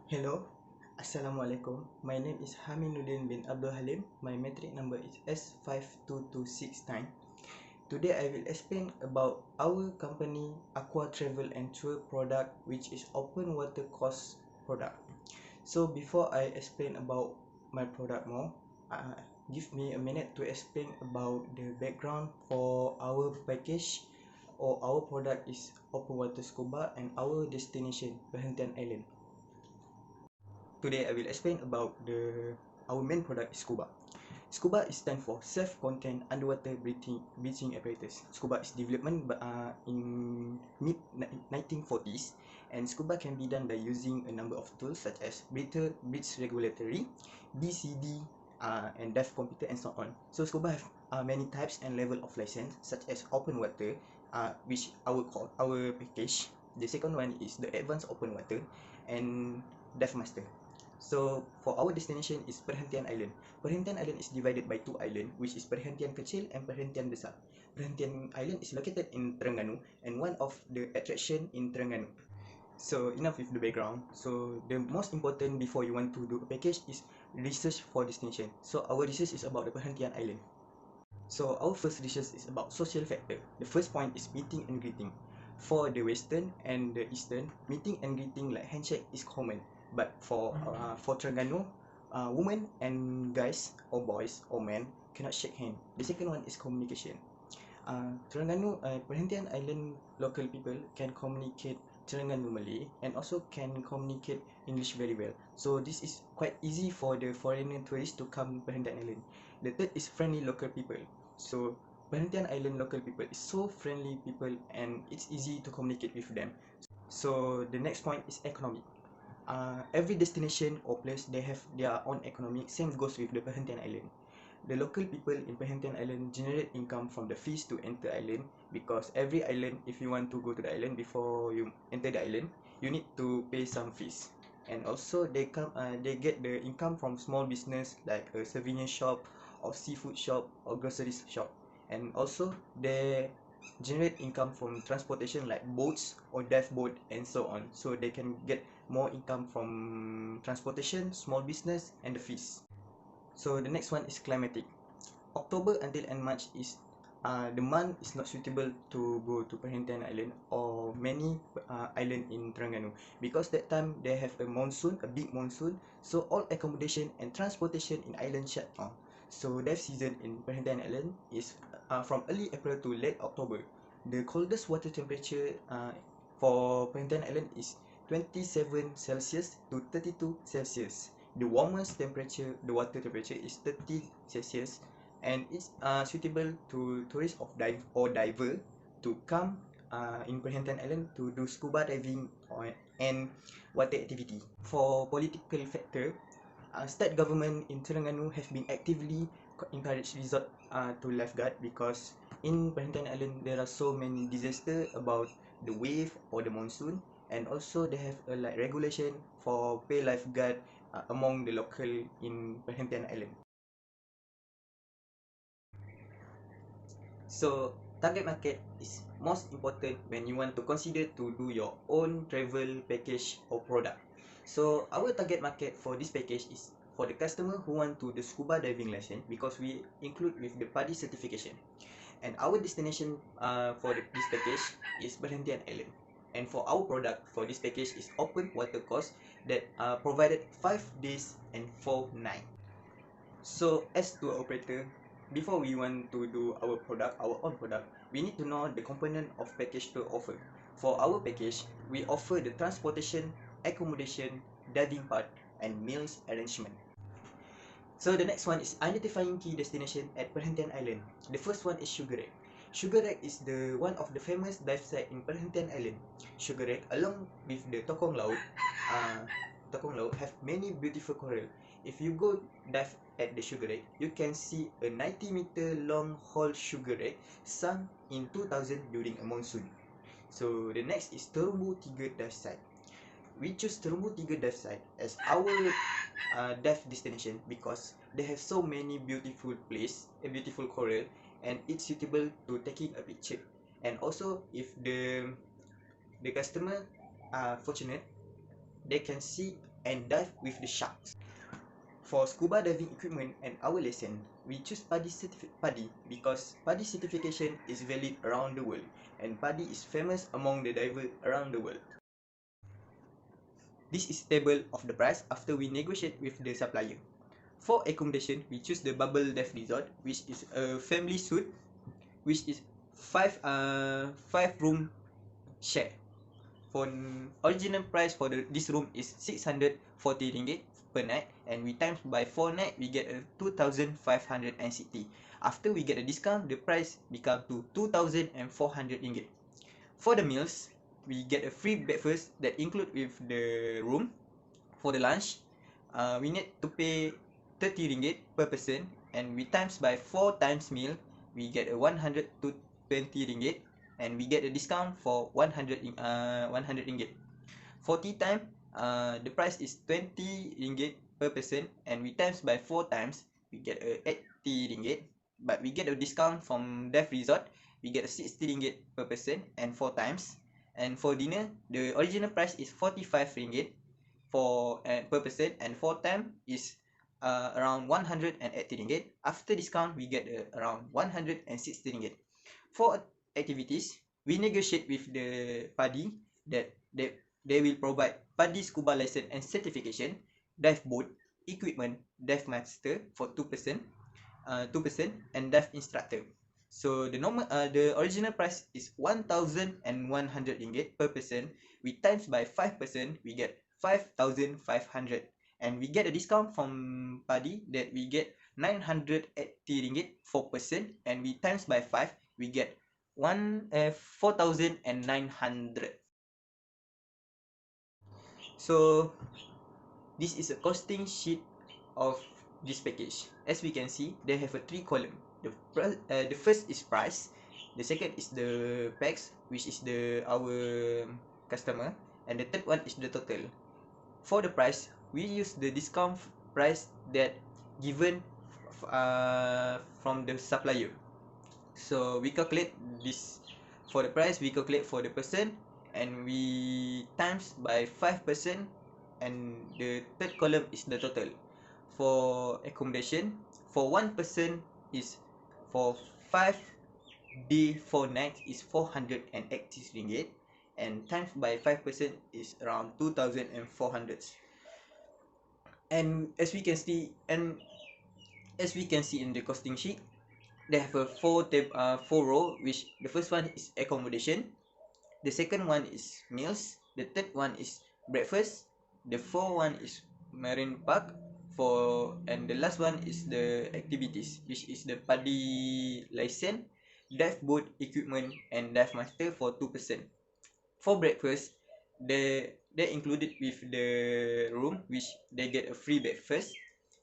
Hello, Assalamualaikum. My name is Haminuddin bin Abdul Halim. My metric number is s52269. Today I will explain about our company Aqua Travel and Tour product, which is open water course product. So before I explain about my product more, give me a minute to explain about the background for our package or our product is open water scuba and our destination Perhentian Island. Today I will explain about our main product is scuba. Scuba is stand for self-contained underwater breathing apparatus. Scuba is development in mid 1940s, and scuba can be done by using a number of tools such as breather, breath regulatory, BCD, and dive computer and so on. So scuba have many types and level of license such as open water, which our package. The second one is the advanced open water and dive master. So for our destination is Perhentian Island. Perhentian Island is divided by two islands, which is Perhentian Kecil and Perhentian Besar. Perhentian Island is located in Terengganu and one of the attraction in Terengganu. So enough with the background. So the most important before you want to do a package is research for destination. So our research is about the Perhentian Island. So our first research is about social factor. The first point is meeting and greeting. For the Western and the Eastern, meeting and greeting like handshake is common. But for Terengganu, women and guys or boys or men cannot shake hand. The second one is communication. Terengganu, Perhentian Island local people can communicate Terengganu Malay and also can communicate English very well. So this is quite easy for the foreigner tourists to come Perhentian Island. The third is friendly local people. So Perhentian Island local people is so friendly people and it's easy to communicate with them. So the next point is economic. Every destination or place they have their own economic. Same goes with the Perhentian Island. The local people in Perhentian Island generate income from the fees to enter island, because every island, if you want to go to the island before you enter the island, you need to pay some fees. And also they get the income from small business like a souvenir shop or seafood shop or groceries shop. And also they generate income from transportation like boats or dive boat and so on. So they can get more income from transportation, small business and the fees. So the next one is climatic. October until end March is the month is not suitable to go to Perhentian Island or many island in Terengganu, because that time they have a monsoon, a big monsoon. So all accommodation and transportation in island shut down. So dive season in Perhentian Island is from early April to late October. The coldest water temperature for Perhentian Island is 27 Celsius to 32 Celsius. The warmest temperature, the water temperature is 30 Celsius, and it's suitable to tourists of diver to come in Perhentian Island to do scuba diving and water activity. For political factor, state government in Terengganu have been actively encourage resort to lifeguard, because in Perhentian Island there are so many disaster about the wave or the monsoon, and also they have a like regulation for pay lifeguard among the local in Perhentian Island. So target market is most important when you want to consider to do your own travel package or product. So our target market for this package is for the customer who want to the scuba diving license, because we include with the PADI certification. And our destination for this package is Perhentian Island. And for our product for this package is open water course that provided 5 days and 4 nights. So as to operator, before we want to do our product, our own product, we need to know the component of package to offer. For our package, we offer the transportation, accommodation, diving part, and meals arrangement. So the next one is identifying key destination at Perhentian Island. The first one is Sugar Egg. Sugar Egg is the one of the famous dive site in Perhentian Island. Sugar Egg, along with the Tokong Laut have many beautiful coral. If you go dive at the Sugar Egg, you can see a 90-meter long whole sugar egg sunk in 2000 during a monsoon. So the next is Terumbu 3 dive site. We choose Terumbu 3 dive site as our dive destination because they have so many beautiful place, a beautiful coral, and it's suitable to taking a picture. And also, if the customer are fortunate, they can see and dive with the sharks. For scuba diving equipment and our lesson, we choose PADI because PADI certification is valid around the world, and PADI is famous among the divers around the world. This is table of the price after we negotiate with the supplier. For accommodation, we choose the Bubble Dev Resort, which is a family suite, which is five room share. For original price for this room is 640 ringgit per night, and we times by 4 night we get a 2560. After we get a discount, the price become to 2400 ringgit. For the meals, we get a free breakfast that include with the room. For the lunch, we need to pay 30 ringgit per person, and we times by 4 times meal, we get a 100 to 20 ringgit, and we get a discount for 100 ringgit. For tea time, the price is 20 ringgit per person, and we times by 4 times, we get a 80 ringgit, but we get a discount from Dev Resort, we get a 60 ringgit per person and 4 times. And for dinner, the original price is 45 ringgit for per person, and 4 time is around 180 ringgit. After discount, we get around 160 ringgit. For activities, we negotiate with the PADI that they will provide PADI scuba license and certification, dive boat, equipment, dive master for 2%, and dive instructor. So the original price is 1,100 ringgit per person. We times by 5%, we get 5,500, and we get a discount from PADI that we get 980 ringgit for person, and we times by 5, we get 4,900. So this is a costing sheet of this package. As we can see, they have a 3 column. The first is price, the second is the packs, which is our customer, and the third one is the total. For the price, we use the discount price that given from the supplier. So we calculate this. For the price, we calculate for the person, and we times by 5%, and the third column is the total. For accommodation, for one person is for 5 day 4 nights is 480 ringgit, and times by 5% is around 2,400. And as we can see in the costing sheet, they have a 4 row, which the first one is accommodation, the second one is meals, the third one is breakfast, the fourth one is marine park, and the last one is the activities, which is the PADI license, dive boat equipment, and dive master for 2%. For breakfast, they included with the room, which they get a free breakfast.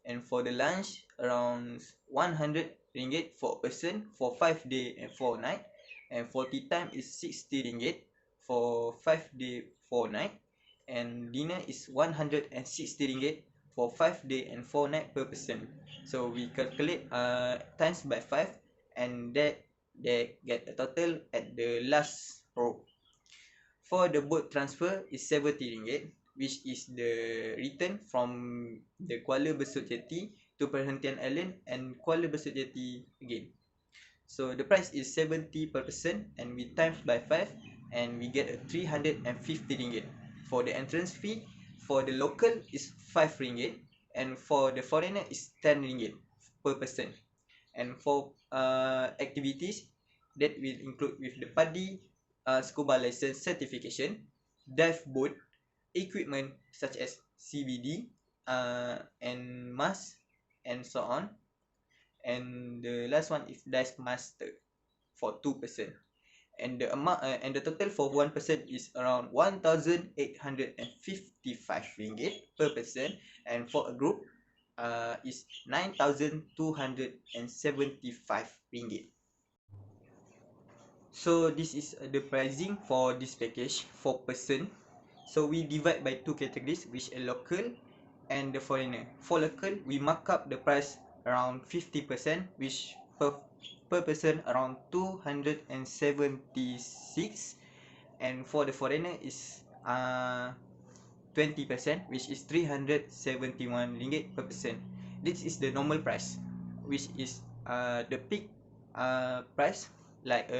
And for the lunch, around 100 ringgit for a person for 5 day and 4 night, and for tea time is 60 ringgit for 5 day 4 night, and dinner is 160 ringgit for 5 day and 4 night per person. So we calculate times by 5, and that they get a total at the last row. For the boat transfer is 70 ringgit, which is the return from the Kuala Besut Jetty to Perhentian Island and Kuala Besut Jetty again. So the price is 70 per person, and we times by 5, and we get a 350 ringgit. For the entrance fee, for the local is 5 ringgit, and for the foreigner is 10 ringgit per person. And for activities, that will include with the PADI scuba license certification, dive boat, equipment such as CBD, and mask, and so on. And the last one is dive master for 2%. And the amount and the total for one person is around 1,855 ringgit per person, and for a group is 9,275 ringgit. So this is the pricing for this package for person. So we divide by 2 categories, which are local and the foreigner. For local, we mark up the price around 50%, which per person around 276, and for the foreigner is 20%, which is 371 ringgit per person. This is the normal price, which is the peak price, like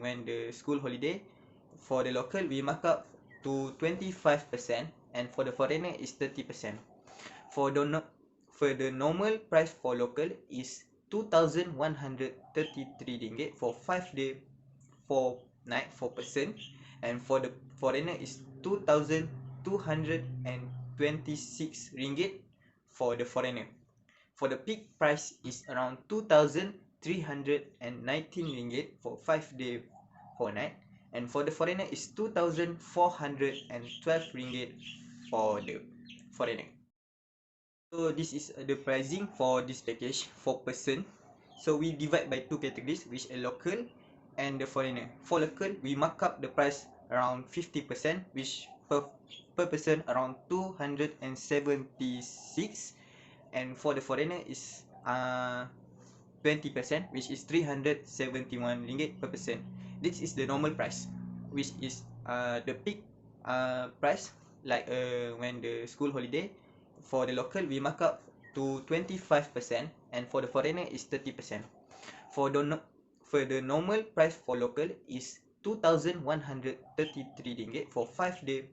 when the school holiday. For the local, we mark up to 25%, and for the foreigner is 30%. For the for the normal price for local is 2,133 ringgit for 5 day 4 night 4 person, and for the foreigner is 2,226 ringgit for the foreigner. For the peak price is around 2,319 ringgit for 5 day 4 night, and for the foreigner is 2,412 ringgit for the foreigner. So this is the pricing for this package for person. So we divide by two categories, which are local and the foreigner. For local, we mark up the price around 50%, which per person around 276, and for the foreigner is 20%, which is 371 ringgit per person. This is the normal price, which is the peak price, like when the school holiday. For the local, we mark up to 25%, and for the foreigner is 30%. For the normal price for local is 2,133 ringgit for 5 day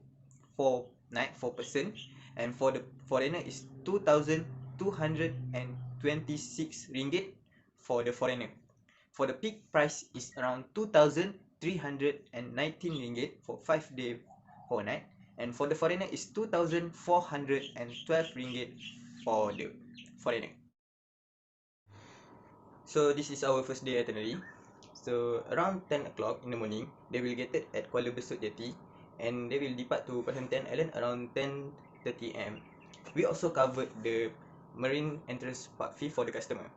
4 night 4 person, and for the foreigner is 2,226 ringgit for the foreigner. For the peak price is around 2,319 ringgit for 5 day 4 night, and for the foreigner is 2,412 ringgit for the foreigner. So this is our first day itinerary. So around 10 o'clock in the morning, they will get it at Kuala Besut Jetty, and they will depart to Perhentian Island around 10:30 am. We also covered the marine entrance park fee for the customer.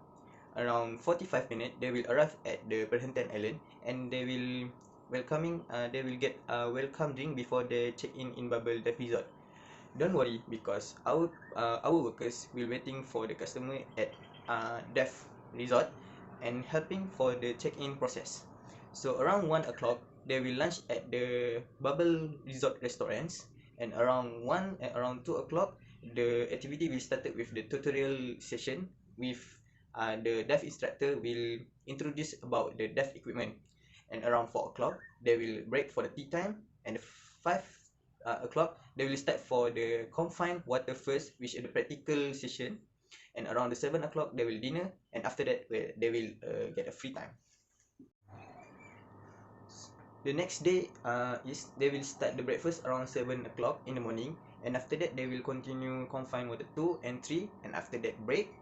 Around 45 minutes, they will arrive at the Perhentian Island, and they will get a welcome drink before they check in Bubble Dev Resort. Don't worry, because our workers will waiting for the customer at Dev Resort and helping for the check-in process. So around 1 o'clock, they will lunch at the Bubble Resort restaurants, and around 2 o'clock, the activity will start with the tutorial session with the deaf instructor will introduce about the deaf equipment. And around 4 o'clock, they will break for the tea time, and 5 o'clock, they will start for the confined water first, which is the practical session, and around the 7 o'clock, they will dinner, and after that, they will get a free time. The next day is they will start the breakfast around 7 o'clock in the morning, and after that, they will continue confined water 2 and 3, and after that, break.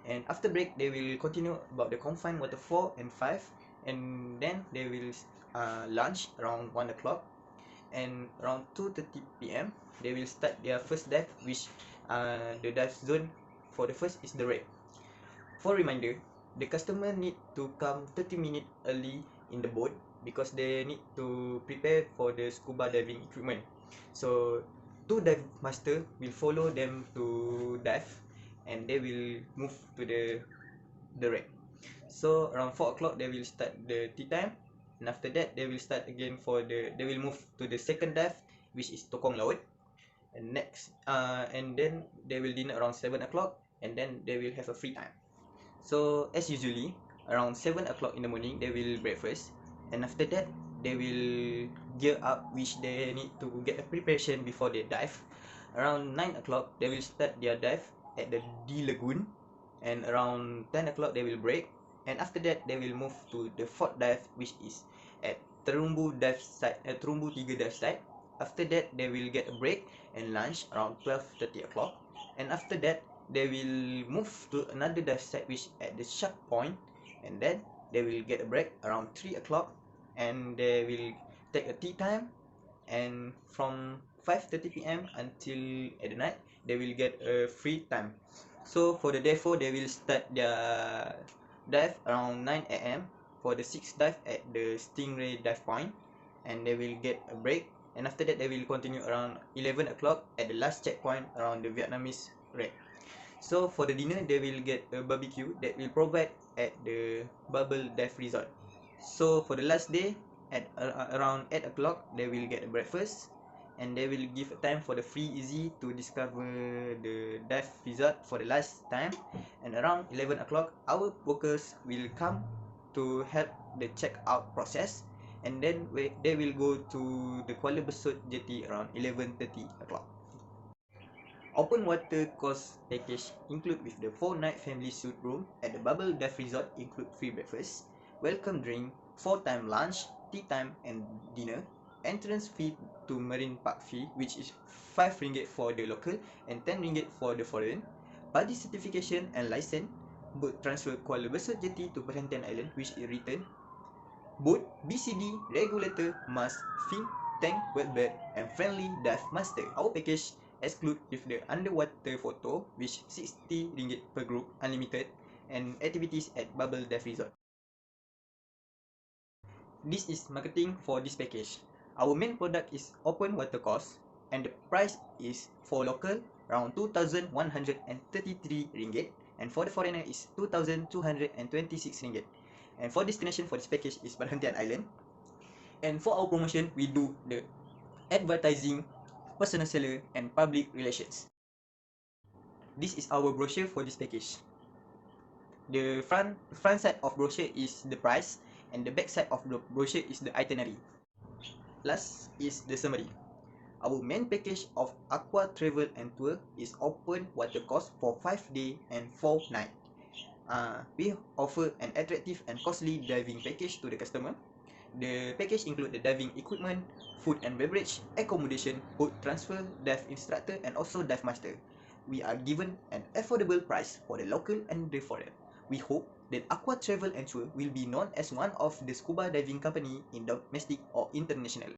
And after break, they will continue about the confined water 4 and 5, and then they will lunch around 1 o'clock, and around 2:30 p.m. they will start their first dive, which the dive zone for the first is the red. For reminder, the customer need to come 30 minutes early in the boat because they need to prepare for the scuba diving equipment. So 2 dive master will follow them to dive, and they will move to the red. So around 4 o'clock, they will start the tea time, and after that, they will start again they will move to the second dive, which is Tokong Laut, and and then they will dinner around 7 o'clock, and then they will have a free time. So as usually, around 7 o'clock in the morning, they will breakfast, and after that, they will gear up, which they need to get a preparation before they dive. Around 9 o'clock, they will start their dive at the D Lagoon, and around 10 o'clock, they will break, and after that, they will move to the fourth dive, which is at Terumbu 3 dive site. After that, they will get a break and lunch around 12:30 o'clock, and after that, they will move to another dive site, which at the Shark Point, and then they will get a break around 3 o'clock, and they will take a tea time, and from 5:30 p.m. until at the night, they will get a free time. So for the day 4, they will start their dive around 9 a.m. for the 6th dive at the Stingray dive point, and they will get a break, and after that, they will continue around 11 o'clock at the last checkpoint around the Vietnamese red. So for the dinner, they will get a barbecue that will provide at the Bubble Dev Resort. So for the last day, at around 8 o'clock, they will get a breakfast, and they will give a time for the free easy to discover the dive resort for the last time. And around 11 o'clock, our workers will come to help the check-out process, and then they will go to the Kuala Besut jetty around 11:30 o'clock. Open water course package include with the 4-night family suite room at the Bubble Dive Resort, include free breakfast, welcome drink, 4-time lunch, tea time and dinner, entrance fee to Marine Park fee, which is 5 ringgit for the local and 10 ringgit for the foreign, buddy certification and license, boat transfer Kuala Besut jetty to Perhentian Island, which is written, boat, BCD, regulator, mask, fin, tank, wetbed, and friendly dive master. Our package exclude with the underwater photo, which 60 ringgit per group, unlimited, and activities at Bubble Dive Resort. This is marketing for this package. Our main product is open water course, and the price is for local around 2,133 ringgit, and for the foreigner is 2,226 ringgit. And for destination for this package is Perhentian Island. And for our promotion, we do the advertising, personal seller, and public relations. This is our brochure for this package. The front side of brochure is the price, and the back side of the brochure is the itinerary. Last is the summary. Our main package of Aqua Travel and Tour is open water course for 5 days and 4 nights. We offer an attractive and costly diving package to the customer. The package includes the diving equipment, food and beverage, accommodation, boat transfer, dive instructor, and also dive master. We are given an affordable price for the local and the foreign. We hope that Aqua Travel and Tour will be known as one of the scuba diving company in domestic or international.